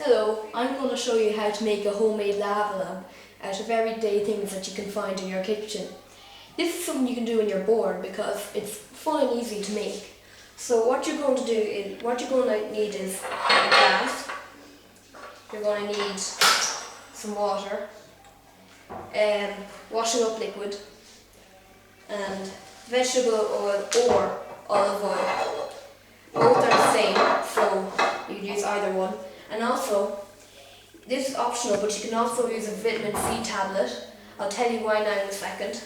Hello, I'm going to show you how to make a homemade lava lamp out of everyday things that you can find in your kitchen. This is something you can do when you're bored because it's fun and easy to make. So what you're going to need is a glass. You're going to need some water, washing up liquid, and vegetable oil or olive oil. Both are the same, so you can use either one. And also, this is optional, but you can also use a vitamin C tablet. I'll tell you why now in a second.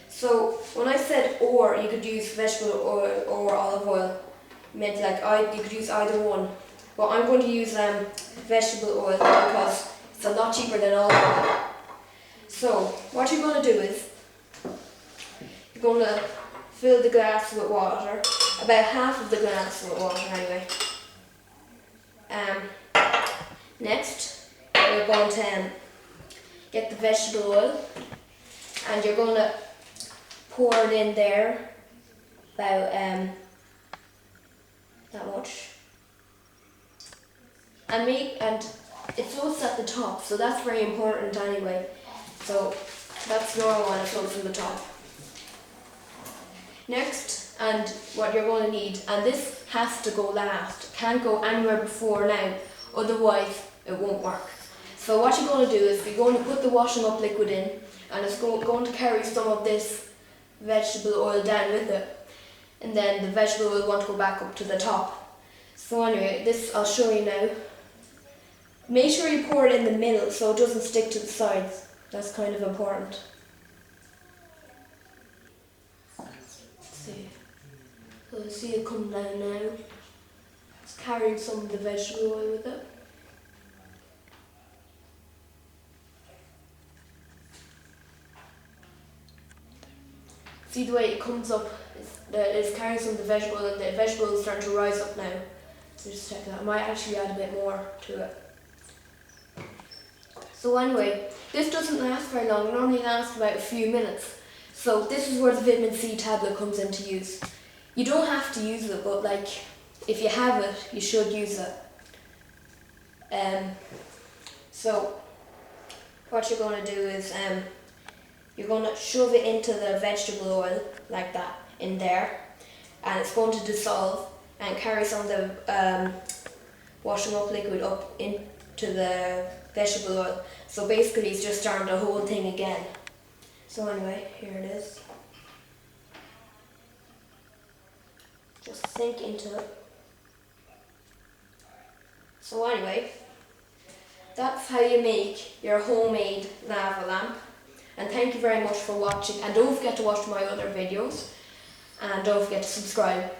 So when I said or, you could use vegetable oil or olive oil. Meant like you could use either one. But I'm going to use vegetable oil because it's a lot cheaper than olive oil. So what you're going to do is you're going to fill the glass with water, about half of the glass with water anyway. Next, you're going to get the vegetable oil and you're going to pour it in there about that much. And it floats at the top, so that's very important anyway. So that's normal when it floats from the top. Next, and what you're going to need, and this has to go last, can't go anywhere before now, otherwise it won't work. So what you're going to do is you're going to put the washing up liquid in, and it's going to carry some of this vegetable oil down with it, and then the vegetable oil want to go back up to the top. So anyway, this I'll show you now. Make sure you pour it in the middle so it doesn't stick to the sides. That's kind of important. Let's see it come down now. It's carrying some of the vegetable oil with it. See the way it comes up? It's carrying some of the vegetable oil, and the vegetable is starting to rise up now. So just check that. I might actually add a bit more to it. So anyway, this doesn't last very long. It normally lasts about a few minutes. So this is where the vitamin C tablet comes into use. You don't have to use it, but if you have it, you should use it. So what you're going to do is you're going to shove it into the vegetable oil like that in there, and it's going to dissolve and carry some of the washing up liquid up into the vegetable oil. So basically it's just starting the whole thing again. So anyway, here it is. Just sink into it. So anyway, that's how you make your homemade lava lamp. And thank you very much for watching. And don't forget to watch my other videos. And don't forget to subscribe.